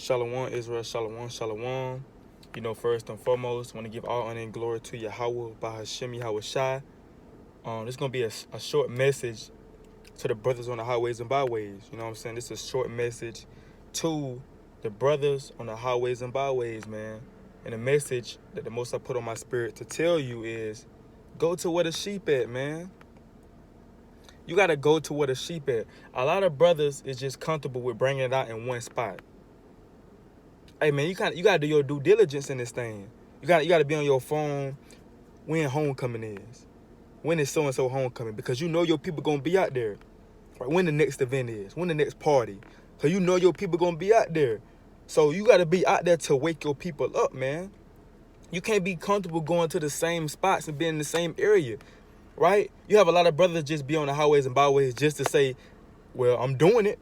Shalom, Israel, shalom, shalom. First and foremost, I want to give all honor and glory to Yahweh, Bahashem, Yahweh Shai. This is going to be a short message to the brothers on the highways and byways. You know what I'm saying? This is a short message to the brothers on the highways and byways, man. And the message that the most I put on my spirit to tell you is, go to where the sheep at, man. You got to go to where the sheep at. A lot of brothers is just comfortable with bringing it out in one spot. Hey, man, you got to do your due diligence in this thing. You got to be on your phone when homecoming is. When is so-and-so homecoming? Because you know your people going to be out there. Right? When the next event is. When the next party. So you know your people going to be out there. So you got to be out there to wake your people up, man. You can't be comfortable going to the same spots and being in the same area. Right? You have a lot of brothers just be on the highways and byways just to say, well, I'm doing it.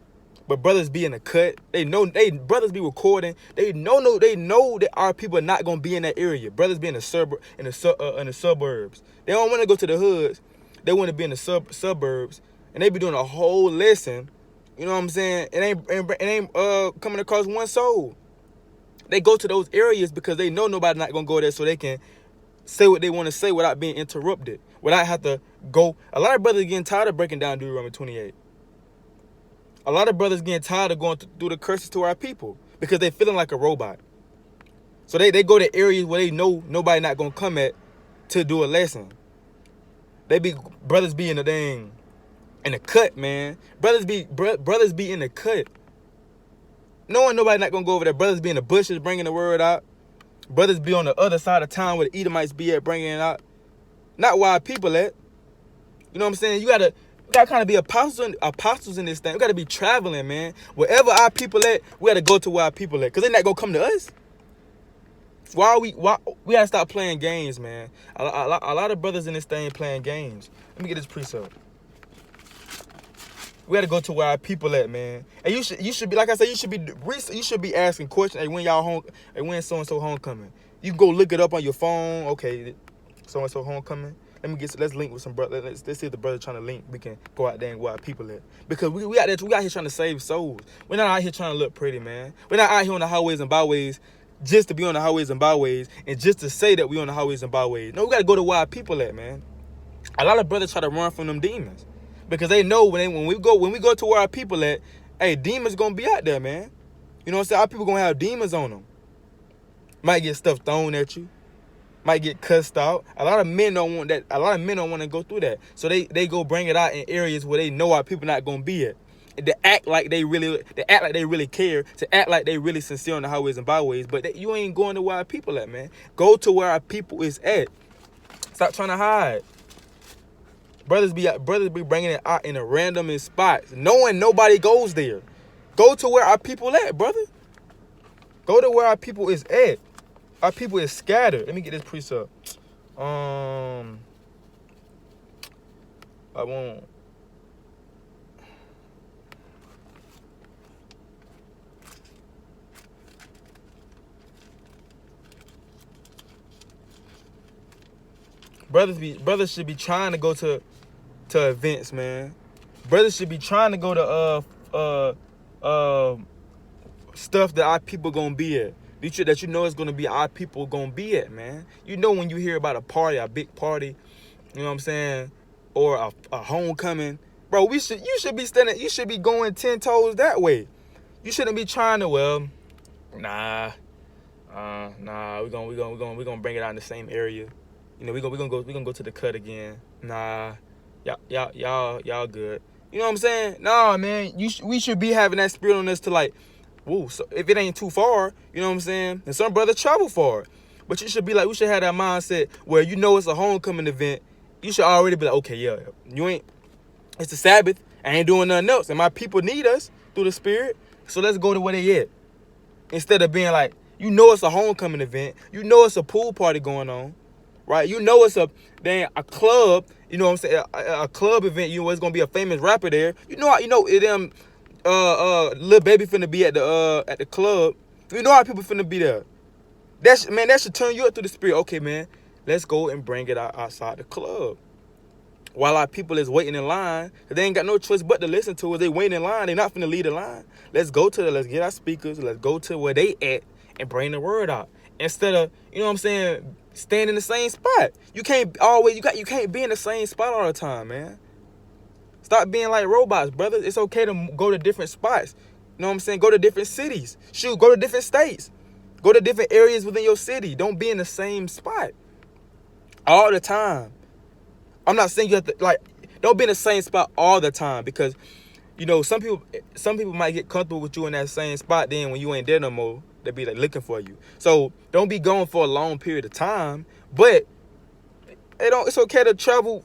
But brothers be in the cut. Brothers be recording. They know that our people are not gonna be in that area. Brothers be in the suburbs. They don't want to go to the hoods. They want to be in the suburbs, and they be doing a whole lesson. You know what I'm saying? It ain't coming across one soul. They go to those areas because they know nobody's not gonna go there, so they can say what they want to say without being interrupted, without have to go. A lot of brothers getting tired of breaking down Deuteronomy 28. A lot of brothers getting tired of going through the curses to our people because they feeling like a robot. So they go to areas where they know nobody not gonna come at to do a lesson. Brothers be in the cut, man. Brothers be in the cut, knowing nobody not gonna go over there. Brothers be in the bushes bringing the word out. Brothers be on the other side of town where the Edomites be at bringing it out. Not where our people at. You know what I'm saying? You gotta kind of be apostles in this thing. We got to be traveling, man. Wherever our people at, we got to go to where our people at. Because they're not going to come to us. Why we got to stop playing games, man. A lot of brothers in this thing playing games. Let me get this precept. We got to go to where our people at, man. And you should be, like I said, you should be asking questions. Hey, when y'all home? Hey, when so-and-so homecoming? You can go look it up on your phone. Okay, so-and-so homecoming. Let's link with some brothers. Let's see if the brother trying to link. We can go out there and where our people at. Because we out here trying to save souls. We're not out here trying to look pretty, man. We're not out here on the highways and byways just to be on the highways and byways and just to say that we on the highways and byways. No, we got to go to where our people at, man. A lot of brothers try to run from them demons because they know when we go to where our people at, hey, demons gonna be out there, man. You know what I'm saying? Our people gonna have demons on them. Might get stuff thrown at you. Might get cussed out. A lot of men don't want that. A lot of men don't want to go through that. So they go bring it out in areas where they know our people not gonna be at. To act like they really care. To act like they really sincere on the highways and byways. But you ain't going to where our people at, man. Go to where our people is at. Stop trying to hide. Brothers be bringing it out in a random spots, knowing nobody goes there. Go to where our people at, brother. Go to where our people is at. Our people is scattered. Let me get this precept. I won't. Brothers should be trying to go to events, man. Brothers should be trying to go to stuff that our people gonna be at. That you know is gonna be our people gonna be at, man. You know when you hear about a party, a big party, you know what I'm saying, or a homecoming, bro. You should be standing. You should be going 10 toes that way. You shouldn't be trying to. Well, nah. We're gonna bring it out in the same area. You know, we're gonna go to the cut again. Nah, y'all good. You know what I'm saying? Nah, man. We should be having that spirit on us to like. Woo, so if it ain't too far, you know what I'm saying? And some brothers travel far. But we should have that mindset where you know it's a homecoming event. You should already be like, okay, yeah, it's the Sabbath. I ain't doing nothing else. And my people need us through the Spirit. So let's go to where they at. Instead of being like, you know it's a homecoming event. You know it's a pool party going on. Right? You know it's a club. You know what I'm saying? A club event. You know it's going to be a famous rapper there. Lil Baby finna be at the club. You know how people finna be there. That should turn you up through the Spirit. Okay, man, let's go and bring it out outside the club. while our people is waiting in line, they ain't got no choice but to listen to us. They waiting in line. They not finna lead the line. Let's get our speakers. Let's go to where they at and bring the word out. Instead of, you know what I'm saying, staying in the same spot. You can't be in the same spot all the time, man. Stop being like robots, brother. It's okay to go to different spots. You know what I'm saying? Go to different cities. Shoot, go to different states. Go to different areas within your city. Don't be in the same spot all the time. I'm not saying you have to, don't be in the same spot all the time, because, you know, some people might get comfortable with you in that same spot. Then when you ain't there no more, they be like looking for you. So don't be going for a long period of time. But it's okay to travel.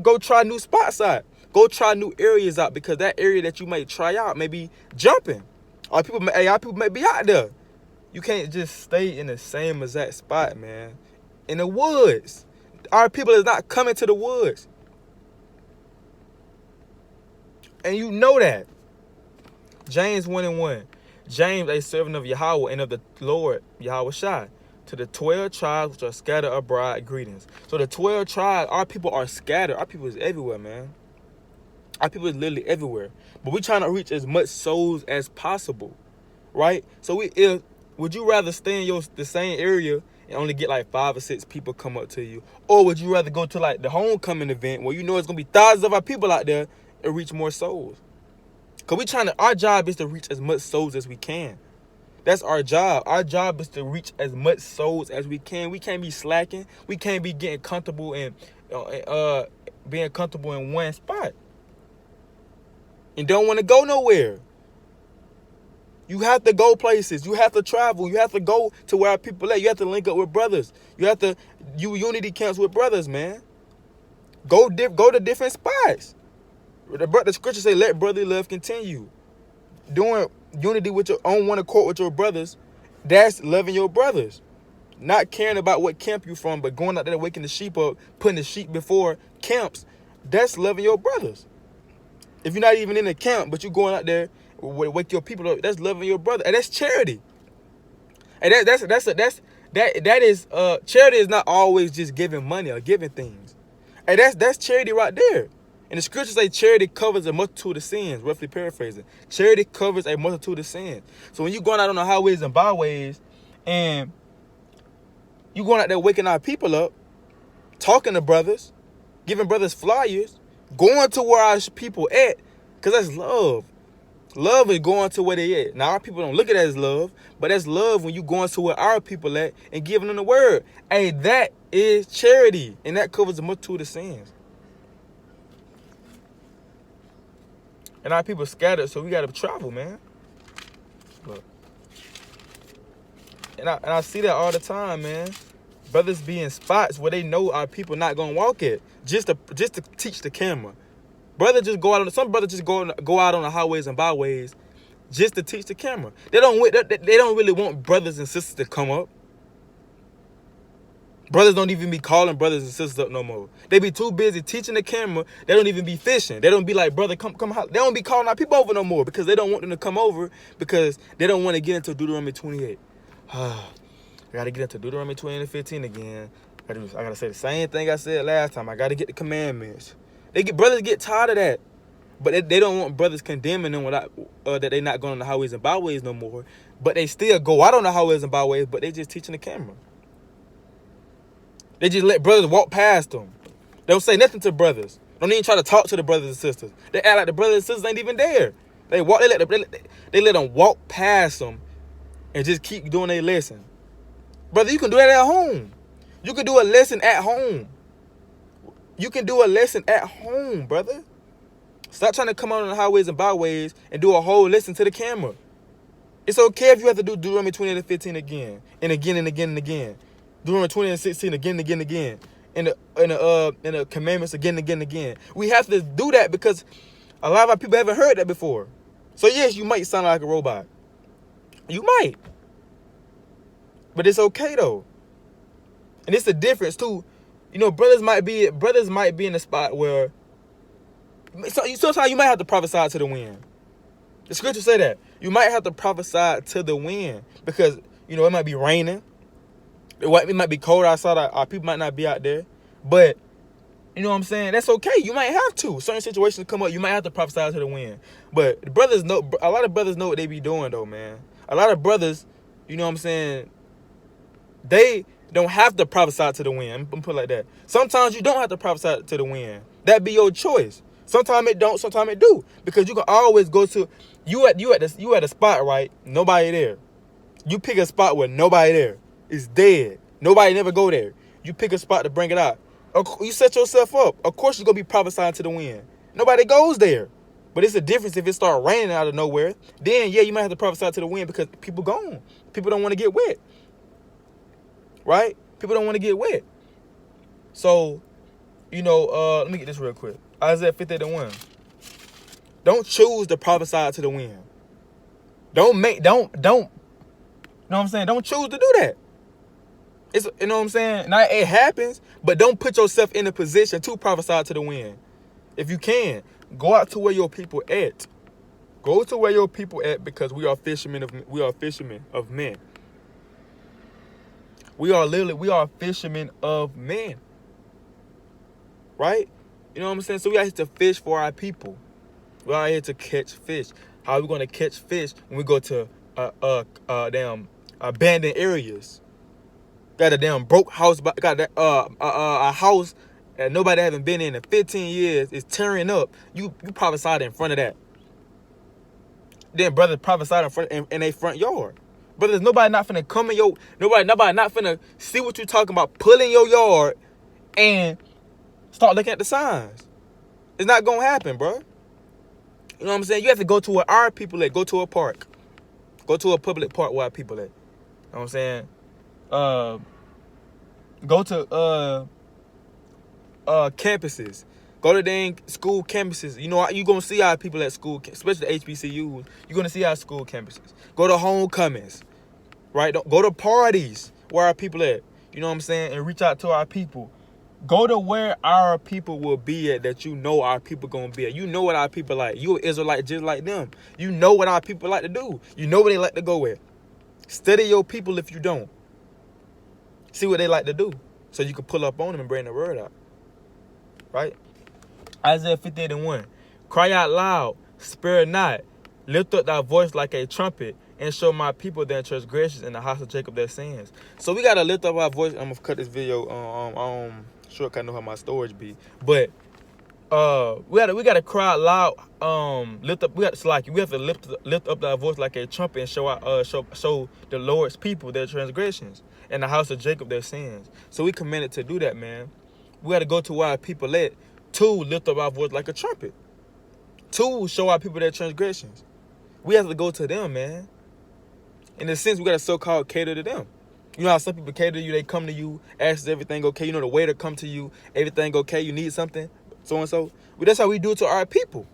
Go try new spots out. Go try new areas out, because that area that you might try out may be jumping. Our people may be out there. You can't just stay in the same exact spot, man. In the woods. Our people is not coming to the woods. And you know that. James 1:1. James, a servant of Yahweh and of the Lord, Yahweh Shai, to the 12 tribes which are scattered abroad, greetings. So the 12 tribes, our people are scattered. Our people is everywhere, man. Our people is literally everywhere. But we're trying to reach as much souls as possible, right? So would you rather stay in the same area and only get like 5 or 6 people come up to you? Or would you rather go to like the homecoming event where you know it's going to be thousands of our people out there and reach more souls? Because our job is to reach as much souls as we can. That's our job. Our job is to reach as much souls as we can. We can't be slacking. We can't be getting comfortable and being comfortable in one spot and don't want to go nowhere. You have to go places. You have to travel. You have to go to where our people at. You have to link up with brothers. You have to unity camps with brothers, man. Go to different spots. The scripture say, let brotherly love continue. Doing unity with your own one accord with your brothers, that's loving your brothers. Not caring about what camp you from, but going out there waking the sheep up, putting the sheep before camps, that's loving your brothers. If you're not even in the camp, but you're going out there wake your people up, that's loving your brother. And that's charity. And that is charity is not always just giving money or giving things. And that's charity right there. And the scriptures say charity covers a multitude of sins, roughly paraphrasing. Charity covers a multitude of sins. So when you're going out on the highways and byways and you going out there waking our people up, talking to brothers, giving brothers flyers, going to where our people at, because that's love. Love is going to where they at. Now, our people don't look at it as love, but that's love when you going to where our people at and giving them the word. Hey, that is charity, and that covers a multitude of sins. And our people scattered, so we got to travel, man. Look. And I see that all the time, man. Brothers be in spots where they know our people not going to walk it, just to teach the camera. Some brothers just go out on the highways and byways just to teach the camera. They don't really want brothers and sisters to come up. Brothers don't even be calling brothers and sisters up no more. They be too busy teaching the camera. They don't even be fishing. They don't be like, brother, come out. They don't be calling our people over no more because they don't want them to come over because they don't want to get into Deuteronomy 28. I got to get into Deuteronomy 20 and 15 again. I got to say the same thing I said last time. I got to get the commandments. Brothers get tired of that. But they don't want brothers condemning them that they're not going on the highways and byways no more. But they still go out on the highways and byways, but they just teaching the camera. They just let brothers walk past them. They don't say nothing to brothers. Don't even try to talk to the brothers and sisters. They act like the brothers and sisters ain't even there. They let them walk past them and just keep doing their lesson. Brother, you can do that at home. You can do a lesson at home. You can do a lesson at home, brother. Stop trying to come out on the highways and byways and do a whole lesson to the camera. It's okay if you have to do Deuteronomy 20 and 15 again and again and again and again. Deuteronomy 20 and 16 again and again and again. And the commandments again and again and again. We have to do that because a lot of our people haven't heard that before. So yes, you might sound like a robot. You might. But it's okay though. And it's a difference too. You know, brothers might be in a spot where sometimes you might have to prophesy to the wind. The scripture say that. You might have to prophesy to the wind because, you know, it might be raining. It might be cold outside. Our people might not be out there. But, You know what I'm saying? That's okay. You might have to. Certain situations come up, you might have to prophesy to the wind. But the brothers know, a lot of brothers know what they be doing though, man. A lot of brothers, you know what I'm saying, they don't have to prophesy to the wind. I'm gonna put it like that. Sometimes you don't have to prophesy to the wind. That be your choice. Sometimes it don't, sometimes it do. Because you can always go to you at a spot, right? Nobody there. You pick a spot where nobody there. It's dead. Nobody never go there. You pick a spot to bring it out. You set yourself up. Of course you're gonna be prophesying to the wind. Nobody goes there. But it's a difference if it start raining out of nowhere. Then yeah, you might have to prophesy to the wind because people gone. People don't want to get wet. Right? People don't want to get wet. So, you know, let me get this real quick. Isaiah 58:1. Don't choose to prophesy to the wind. Don't, you know what I'm saying? Don't choose to do that. It's, you know what I'm saying? Now it happens, but don't put yourself in a position to prophesy to the wind. If you can, go out to where your people at. Go to where your people at, because we are fishermen of men. We are fishermen of men. We are fishermen of men. Right? You know what I'm saying? So we are here to fish for our people. We are here to catch fish. How are we going to catch fish when we go to damn abandoned areas? Got a damn broke house, got a house that nobody haven't been in 15 years. Is tearing up. You prophesied in front of that. Then brothers prophesied in front in their front yard. Brothers, nobody not finna come in your nobody not finna see what you talking about. Pull in your yard and start looking at the signs. It's not gonna happen, bro. You know what I'm saying? You have to go to where our people at. Go to a park. Go to a public park where our people at. You know what I'm saying? Go to campuses. Go to dang school campuses. You know, you gonna see our people at school, especially the HBCUs. You're gonna see our school campuses. Go to homecomings, right? Go to parties where our people at. You know what I'm saying? And reach out to our people. Go to where our people will be at, that you know our people gonna be at. You know what our people like. You an Israelite just like them. You know what our people like to do. You know where they like to go at. Study your people if you don't. See what they like to do, so you can pull up on them and bring the word out. Right? Isaiah 58:1. Cry out loud, spare not. Lift up thy voice like a trumpet, and show my people their transgressions in the house of Jacob their sins. So we gotta lift up our voice. I'm gonna cut this video short. I know how my storage be, but we gotta cry out loud. Lift up. We have to lift up our voice like a trumpet and show the Lord's people their transgressions and the house of Jacob their sins. So we commanded to do that, man. We gotta go to where our people at to lift up our voice like a trumpet, to show our people their transgressions. We have to go to them, man. In a sense, we gotta so-called cater to them. You know how some people cater to you? They come to you, ask, is everything okay? You know, the waiter come to you, everything okay? You need something? So and so. Well, that's how we do it to our people.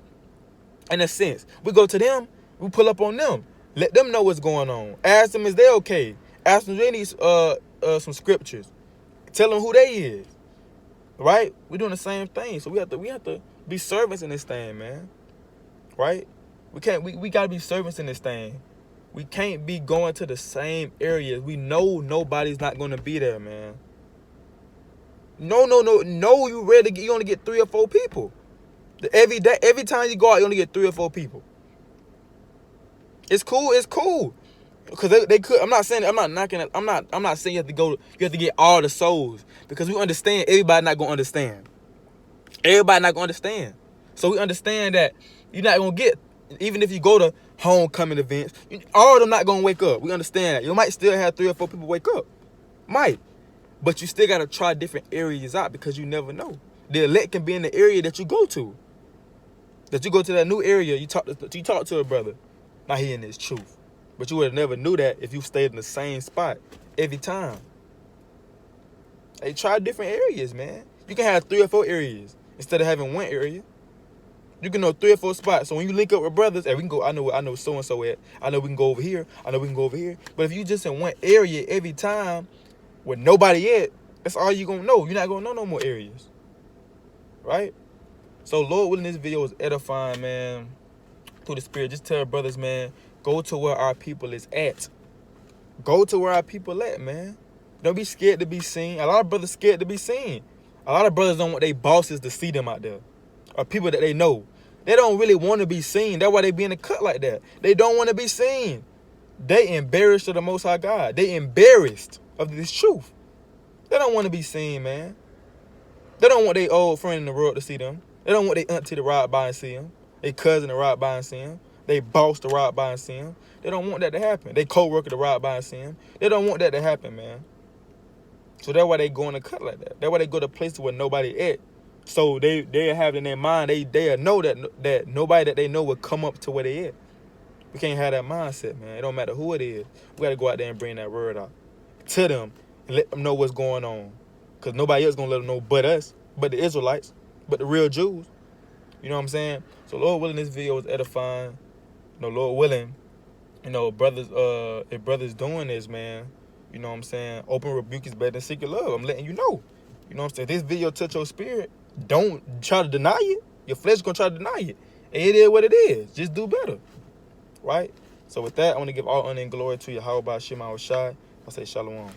In a sense, we go to them, we pull up on them, let them know what's going on. Ask them, is they okay? Ask them, do they need some scriptures? Tell them who they is. Right? We're doing the same thing. So we have to be servants in this thing, man. Right? We gotta be servants in this thing. We can't be going to the same areas. We know nobody's not gonna be there, man. No, you only get 3 or 4 people. Every day, every time you go out, you only get 3 or 4 people. It's cool. Because they could. I'm not saying you have to go. You have to get all the souls, because we understand everybody not gonna understand. Everybody not gonna understand. So we understand that you're not gonna get, even if you go to homecoming events, all of them not gonna wake up. We understand that. You might still have 3 or 4 people wake up, might, but you still gotta try different areas out, because you never know. The elect can be in the area that you go to. That you go to that new area, you talk to a brother. Now he in his truth. But you would have never knew that if you stayed in the same spot every time. Hey, try different areas, man. You can have 3 or 4 areas instead of having 1 area. You can know 3 or 4 spots. So when you link up with brothers, hey, we can go, I know so-and-so at. I know we can go over here. I know we can go over here. But if you just in 1 area every time with nobody at, that's all you going to know. You're not going to know no more areas. Right? So Lord willing, this video is edifying, man. Through the Spirit. Just tell brothers, man, go to where our people is at. Go to where our people at, man. Don't be scared to be seen. A lot of brothers scared to be seen. A lot of brothers don't want their bosses to see them out there, or people that they know. They don't really want to be seen. That's why they be in the cut like that. They don't want to be seen. They embarrassed of the Most High God. They embarrassed of this truth. They don't want to be seen, man. They don't want their old friend in the world to see them. They don't want their auntie to ride by and see them. Their cousin to ride by and see them. Their boss to ride by and see them. They don't want that to happen. Their co-worker to ride by and see them. They don't want that to happen, man. So that's why they go in the cut like that. That's why they go to places where nobody at. So they have in their mind, they know that nobody that they know will come up to where they at. We can't have that mindset, man. It don't matter who it is. We got to go out there and bring that word out to them and let them know what's going on. Because nobody else going to let them know but us, but the Israelites, but the real Jews. You know what I'm saying? So Lord willing, this video is edifying. Lord willing, brothers, if brothers doing this, man, you know what I'm saying? Open rebuke is better than secret love. I'm letting you know. You know what I'm saying? If this video touch your spirit, don't try to deny it. Your flesh is going to try to deny it. And it is what it is. Just do better. Right? So with that, I want to give all honor and glory to Yahweh by Shema Shai. I say shalom.